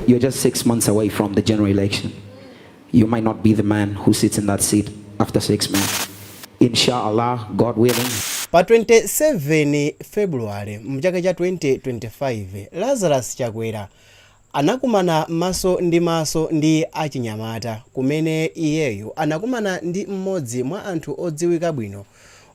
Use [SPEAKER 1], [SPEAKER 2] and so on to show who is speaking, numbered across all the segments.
[SPEAKER 1] you're just 6 months away from the general election. You might not be the man who sits in that seat after 6 months. Inshallah, God willing.
[SPEAKER 2] Pa 27 February mchaka cha 2025 Lazarus Chakwera anakumana maso ndi achinyamata kumene iyeyo anakumana ndi mmodzi mwa anthu odziwika bwino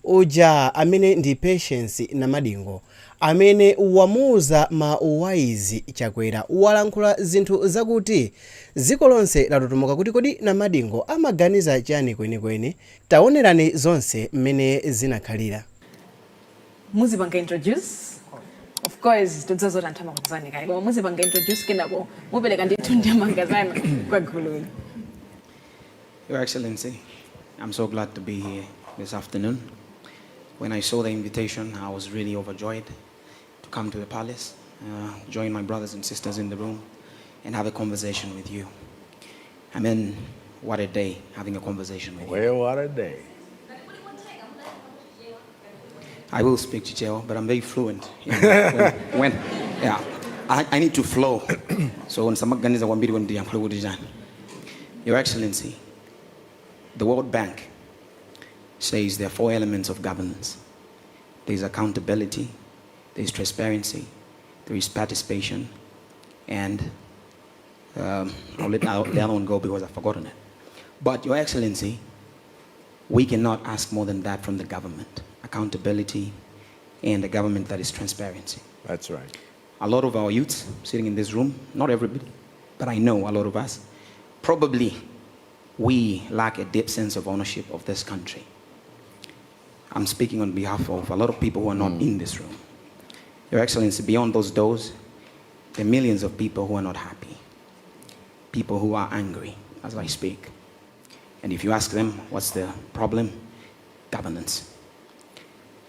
[SPEAKER 2] uja amene ndi Patience Namadingo amene wamuuza ma waizi Chakwera walankhula zinthu zakuti dziko lonse latotomoka kuti kodi Namadingo amaganiza chani kwenikweni. Taonerani zonse mmene zinakhalira.
[SPEAKER 3] Muzibanga introduce. Of course, tudzazora ntama kudzani kai. Koma muzibanga introduce kenako mupeleka ndithu ndi mangazana kwa guluni.
[SPEAKER 1] Your Excellency, I'm so glad to be here this afternoon. When I saw the invitation, I was really overjoyed to come to the palace, join my brothers and sisters in the room, and have a conversation with you. I mean, what a day having a conversation with you.
[SPEAKER 4] Well, what a day.
[SPEAKER 1] I will speak Chichewa, but I'm very fluent. You know, yeah, I need to flow. So when some organizers want me to do, I'm fluent. Your Excellency, the World Bank says there are 4 elements of governance. There is accountability, there is transparency, there is participation, and I'll let the other one go because I've forgotten it. But Your Excellency, we cannot ask more than that from the government. Accountability and a government that is transparency.
[SPEAKER 4] That's right.
[SPEAKER 1] A lot of our youths sitting in this room, not everybody, but I know a lot of us, probably we lack a deep sense of ownership of this country. I'm speaking on behalf of a lot of people who are not in this room. Your Excellency, beyond those doors, there are millions of people who are not happy. People who are angry as I speak. And if you ask them, what's the problem? Governance.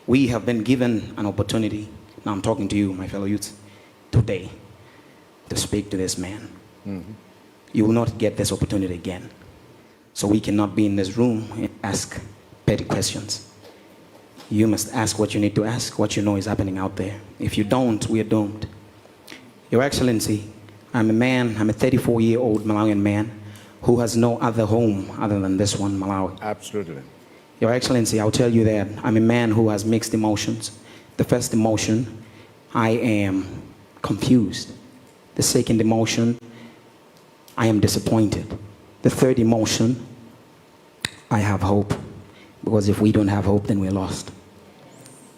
[SPEAKER 1] We have been given an opportunity, now I'm talking to you, my fellow youths, today, to speak to this man. You will not get this opportunity again. So we cannot be in this room and ask petty questions. You must ask what you need to ask, what you know is happening out there. If you don't, we are doomed. Your Excellency, I'm a 34-year-old Malawian man who has no other home other than this one, Malawi.
[SPEAKER 4] Absolutely.
[SPEAKER 1] Your Excellency, I'll tell you that I'm a man who has mixed emotions. The first emotion, I am confused. The second emotion, I am disappointed. The third emotion, I have hope. Because if we don't have hope, then we're lost.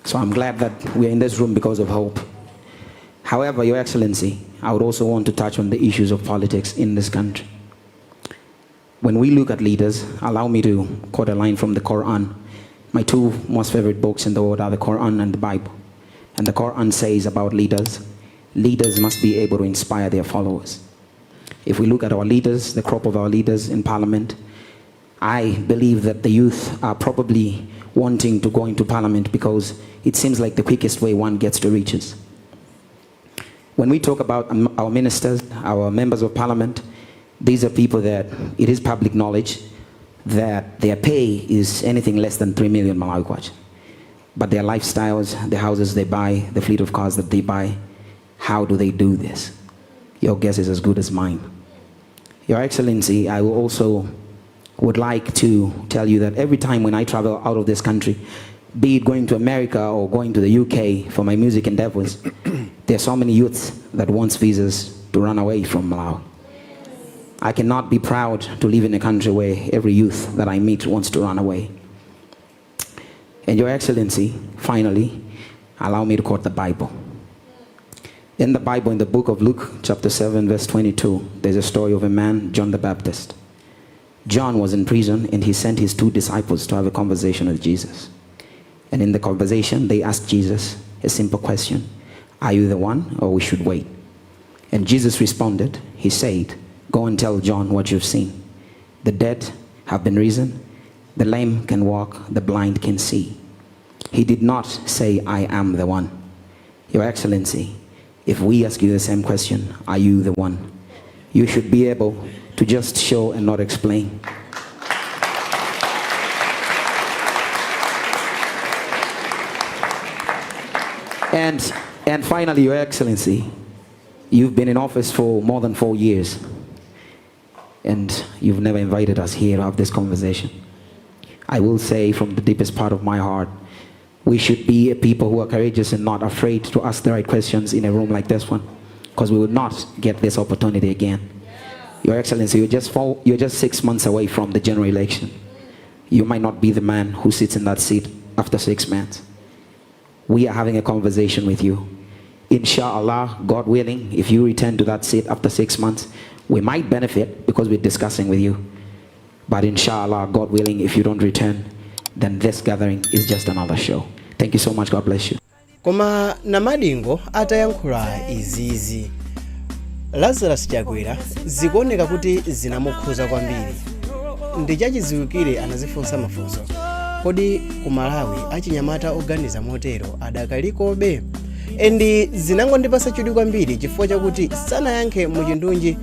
[SPEAKER 1] So I'm glad that we're in this room because of hope. However, Your Excellency, I would also want to touch on the issues of politics in this country. When we look at leaders, allow me to quote a line from the Quran. My 2 most favorite books in the world are the Quran and the Bible. And the Quran says about leaders, leaders must be able to inspire their followers. If we look at our leaders, the crop of our leaders in Parliament, I believe that the youth are probably wanting to go into Parliament because it seems like the quickest way one gets to riches. When we talk about our ministers, our members of Parliament, these are people that it is public knowledge that their pay is anything less than 3 million Malawi kwacha. But their lifestyles, the houses they buy, the fleet of cars that they buy, how do they do this? Your guess is as good as mine. Your Excellency, I would like to tell you that every time when I travel out of this country, be it going to America or going to the UK for my music endeavors, there are so many youths that want visas to run away from Malawi. I cannot be proud to live in a country where every youth that I meet wants to run away. And Your Excellency, finally, allow me to quote the Bible. In the Bible, in the book of Luke, chapter 7, verse 22, there's a story of a man, John the Baptist. John was in prison and he sent his 2 disciples to have a conversation with Jesus. And in the conversation, they asked Jesus a simple question. Are you the one, or we should wait? And Jesus responded. He said, go and tell John what you've seen. The dead have been risen. The lame can walk. The blind can see. He did not say, I am the one. Your Excellency, if we ask you the same question, are you the one? You should be able to just show and not explain. And finally, Your Excellency, You've been in office for more than 4 years, and you've never invited us here to have this conversation. I will say from the deepest part of my heart, we should be a people who are courageous and not afraid to ask the right questions in a room like this one, because we will not get this opportunity again. Your Excellency, you're just 6 months away from the general election. You might not be the man who sits in that seat after 6 months. We are having a conversation with you. Inshallah, God willing, if you return to that seat after 6 months, we might benefit because we're discussing with you. But inshallah, God willing, if you don't return, then this gathering is just another show. Thank you so much. God bless you.
[SPEAKER 2] Koma Namadingo atayankhula izizi, Lazarus Chakwera zikuoneka kuti zinamukhuza kwambiri. Ndi chachidziwikire anazifunsa mafunso. Kodi ku Malawi achinyamata oganiza motero adakalikobe? Endi zinangondipasa chidwi kwambiri chifukwa chakuti sanayankhe muchindunji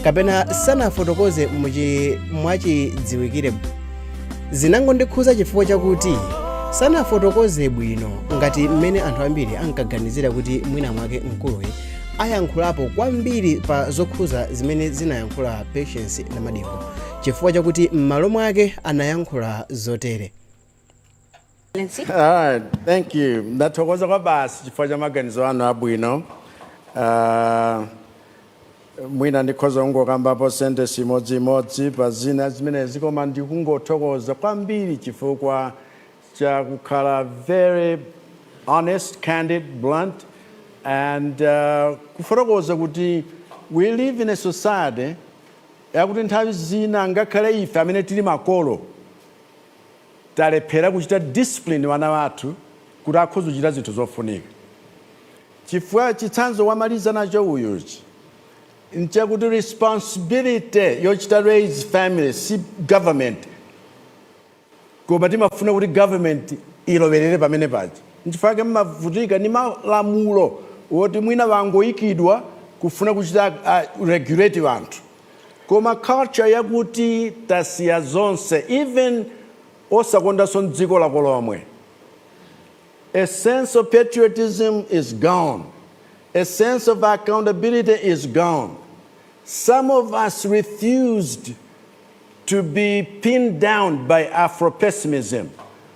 [SPEAKER 2] kapena sanafotokoze mwachidziwikire. Zinangondikhuza chifukwa chakuti sanafotokoze bwino ngati mmene anthu ambiri ankaganizira kuti mwina mwake mkuluyi ayankhulapo kwambiri pa zokhuza zimene zinayankhula Patience Namadingo, chifukwa chakuti m'malo mwake anayankhula zotere.
[SPEAKER 4] All right, thank you. Ndathokoza kwa basi chifukwa cha maganizo anu abwino. Mwina ndikhoza kungokambapo sentence imodzimodzi pa zina zimene zikoma ndikungothokoza kwambiri chifukwa cha kukhala very honest, candid, blunt, and kufotokoza kuti we live in a society yakuti nthawi zina ngakhale ife amene tili makolo talephera kuchita discipline wana wathu kuti akhoza kuchita zinthu zofunika. Chifukwa chitsanzo wamaliza nacho uyuchi nchakuti responsibility yochita raise family si government, koma timafuna kuti government ilowerere pamene paja. Nchifukwa mmavutika ni malamulo woti mwina wangoyikidwa kufuna kuchita regulate wanthu, koma culture yakuti tasiya zonse, even osakondanso m'dziko lako lomwe. A sense of patriotism is gone. A sense of accountability is gone. Some of us refused to be pinned down by Afro-pessimism.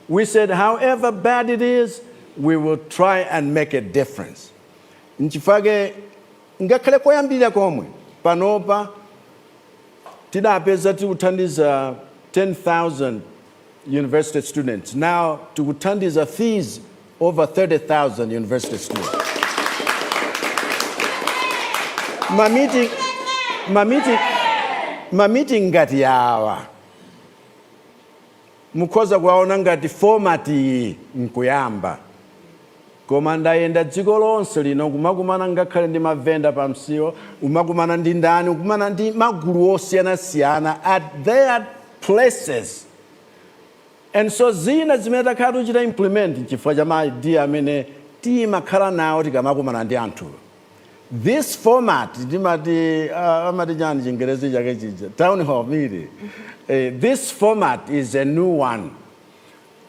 [SPEAKER 4] We said, however bad it is, we will try and make a difference. Nchifage, ngakhale koyambira komwe, panopa, tidapeza tikuthandiza 10,000 university students. Now, tikuthandiza fees over 30,000 university students. Ma meeting ngati yawa. Mukhoza kuwaona ngati format nkuyamba. Koma ndayenda dziko lonse lino kumakumana ngakhale ndi mavenda pamsiwo, umakumana ndi ndani, ukumana ndi magulu osiyana-siyana at their places. And so zina zimene takhala tichita implement chifukwa cha ma-idea amene timakhala nawo tikamakumana ndi anthu. This format, town hall meeting. This format is a new one.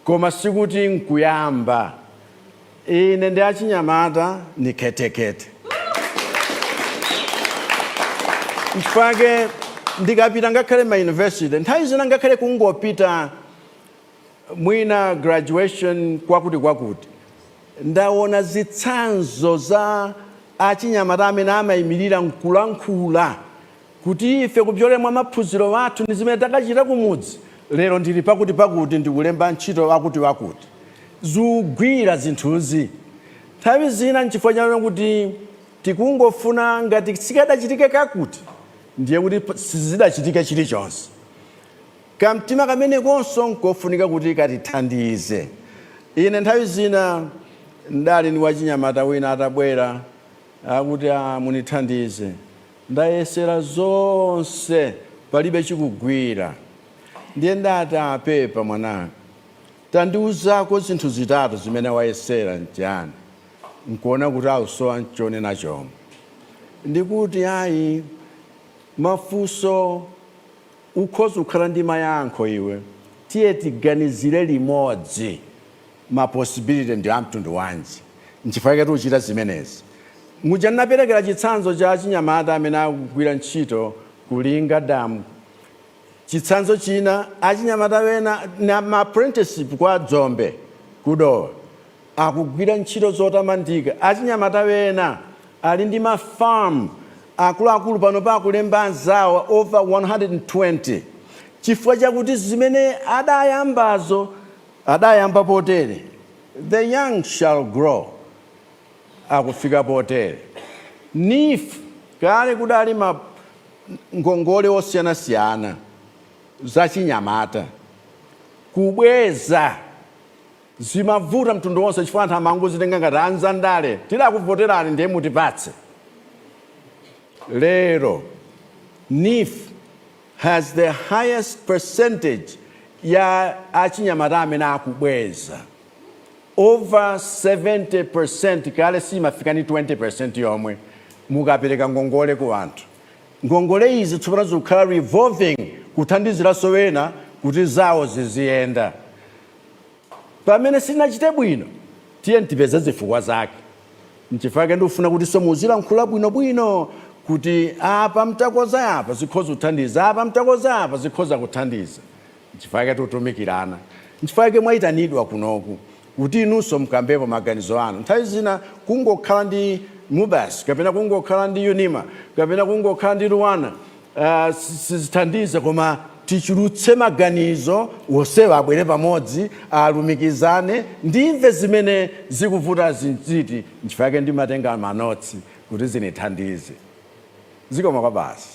[SPEAKER 4] Koma sikuti nkuyamba. Ine ndi achinyamata ni ketekete. Nchifake ndikapita ngakhale ma university, nthawi zina ngakhale kungopita mwina graduation kwakuti. Ndaona zitsanzo za achinyamata amene amayimirira nkulankhula kuti ife kupyole mwa maphunziro wathu ndi zimene takachita kumudzi lero ndili pakuti ndikulemba ntchito wakuti zugwira zinthuzi. Nthawi zina nchifukwa chake kuti tikungofuna ngati sikadachitike kakuti ndiye kuti sizidachitike chilichonse. Kamtima kamene konso nkofunika kuti katithandize. Ine nthawi zina ndali ndi wachinyamata wina atabwera akuti munithandize, ndayesera zonse palibe chikugwira. Ndiye ndati apepa mwananga, tandiuzako zinthu zitatu zimene wayesera njani, nkuona kuti ausowa nchone nachomwe. Ndikuti ayi mafunso ukhoza kukhala ndi mayankho iwe, tiye tiganizire limodzi ma possibility ndi amtundu wanji. Nchifukwa chake tichita zimenezi. muja naperekera chitsanzo cha achinyamata amene akugwira ntchito kulinga damu. Chitsanzo china achinyamata wena na apprenticeship kwa Dzombe kudowa akugwira ntchito zotamandika. Achinyamata wena ali ndi mafarm akuluakulu pano pa akulemba anzawo over 120 chifukwa chakuti zimene adayamba potere. The young shall grow. Akufika potere. NIF kale kudali ngongole osiyana-siyana zachinyamata kubweza zimavuta mtundu wonse chifukwa anthu amangozitenga ngati anzandale tilakuvoterani ndiye mutipatse. Lero NIF has the highest percentage ya achinyamata amene akubweza. Over 70%, kale simafika ni 20% yomwe mukapereka ngongole ku anthu. Ngongole izi tsopano zikukhala revolving kuthandiziraso wena kuti zawo ziziyenda. Pamene sinachite bwino tiye tipeze zifukwa zake. Nchifukwa ndikufuna kuti somuzilankhula bwinobwino kuti apa mtakoza apa zikhoza kuthandiza, apa mtakoza apa zikhoza kuthandiza. Nchifukwa tutumikirana. Nchifukwa mwayitanidwa kunoku kuti inunso mkambepo maganizo anu. Nthawi zina kungokhala ndi Mubas, kapena kungokhala ndi Unima, kapena kungokhala ndi Ruwana, sizithandiza koma tichulutse maganizo wonsewa abwere pamodzi alumikizane ndimve zimene zikuvuta zinziti. Nchifukwa ndimatenga manotsi kuti zinithandize. Zikoma kwa basi.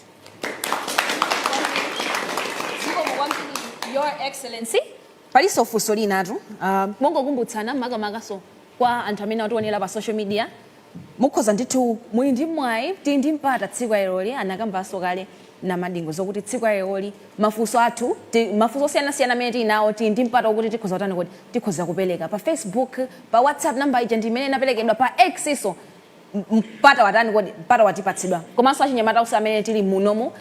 [SPEAKER 3] Your Excellency, paliso funso linatu mongokumbutsana makamakaso kwa anthu amene atiwonera pa social media mukhoza ndithu muli ndi mwayi ndi mpata tsiku ayeroli anakambaso kale Namadingo zokuti tsiku ayeroli mafunso athu mafunso osiyanasiyana amene tinawo ndi mpata wokuti tikhoza kutani kuti tikhoza kupereka pa Facebook, pa WhatsApp number ija ndi imene inaperekedwa pa X iso mpata watani kodi mpata watipatsidwa komanso achinyamata usa amene tili munomu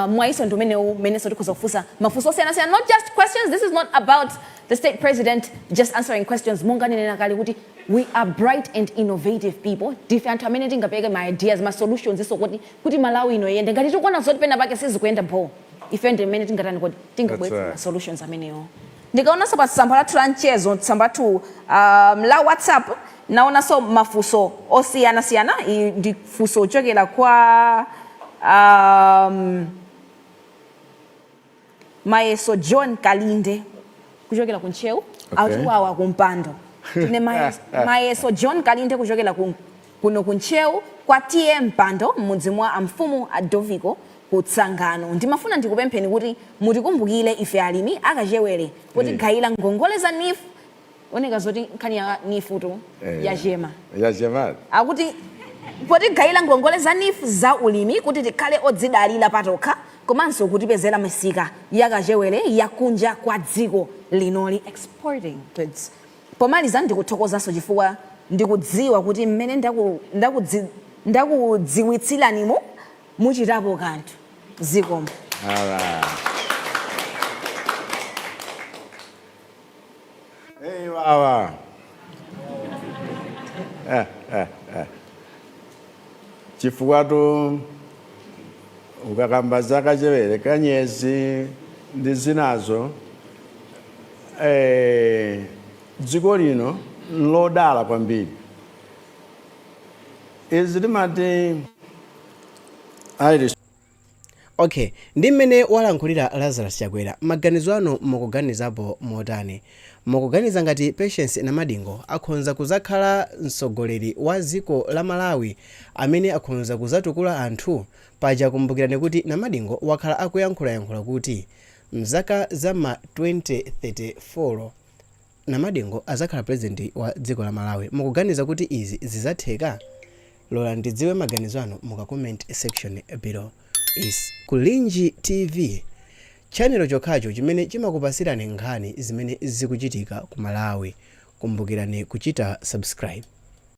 [SPEAKER 3] mwaiso ndi umeneso tikhoza kufunsa mafunso osiyanasiyana, not just questions. This is not about the state president just answering questions. Monga nena kale kuti we are bright and innovative people. Different amene tingapereke my ideas, my solutions iso kuti Malawi ino yende ngati tikuona zoti pena pake sizikuyenda bo ife ndi imene tingatani kodi tingabwera solutions amenewo. Ndikaona so pa tsamba lathu la mchezo tsamba lathu la WhatsApp naona so mafunso osiyanasiyana ndi funso ochokera kwa Mayeso John Kalinde kuchokera kunchewu atiwawa kumpando. Tine Mayeso John Kalinde kuchokera kuno kunchewu kwa tiye mpando mudzi mwa amfumu Adoviko kutsangano. Ndimafuna ndikupempheni kuti mutikumbukire ife alimi akachewere kuti gayira ngongole za NIF oneka zoti nkhani ya NIF tu ya jema akuti poti gayira ngongole za NIF za ulimi kuti tikhale odzidalira patokha komanso kutipezera misika yakachewere yakunja kwa dziko linoli exporting goods. Pomaliza ndikuthokozanso chifukwa ndikudziwa kuti mmene ndakudziwitsilanimu muchitapo kanthu zikomo.
[SPEAKER 4] Hey wawa. Chifukwa tu ukakamba zakachewere kanyezi ndi zinazo dziko lino lodala kwambiri. Izi limati Irish.
[SPEAKER 2] Okay, ndi mmene walankhulira Lazarus Chakwera, maganizo anu mukuganizapo motani? Mukuganiza ngati Patience Namadingo akhonza kuzakhala mtsogoleri wa dziko la Malawi amene akhonza kuzatukula anthu? Paja kumbukirani kuti Namadingo wakhala akuyankhula kuti mzaka za ma 2034 Namadingo azakhala president wa dziko la Malawi. Mukuganiza kuti izi zizatheka? Lola ndidziwe maganizo anu muka comment section below. Is Kulinji TV, channel chokhacho chimene chimakupasirani nkhani zimene zikuchitika ku Malawi. Kumbukirani kuchita subscribe.